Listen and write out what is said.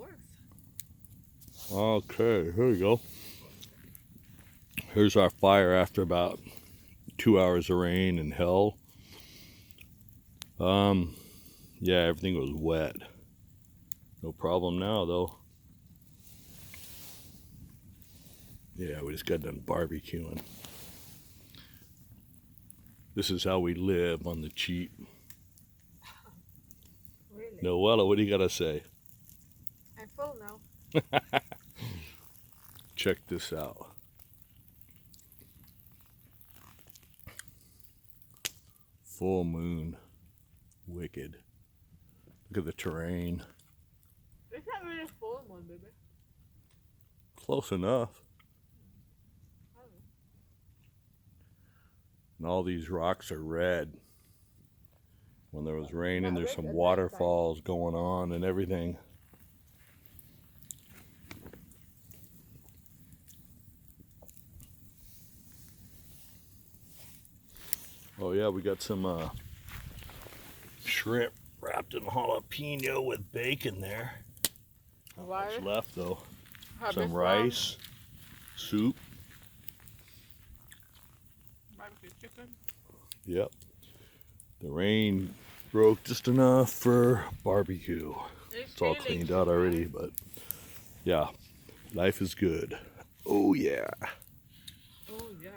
works. Okay, here we go. Here's our fire after about 2 hours of rain and hell. Yeah, everything was wet. No problem now, though. Yeah, we just got done barbecuing. This is how we live on the cheap. Really? Noella, what do you got to say? I'm full now. Check this out. Full moon. Wicked. Look at the terrain. It's not really a full one, baby. Close enough. Oh. And all these rocks are red. When there was rain and Not there's red some at waterfalls going on and everything. Oh yeah, we got some shrimp wrapped in jalapeno with bacon there. Not Why? much left though. Harvest Some lamb, rice, soup. barbecue chicken. Yep. The rain broke just enough for barbecue. It's all cleaned out already, but yeah, life is good. Oh yeah. Oh yeah.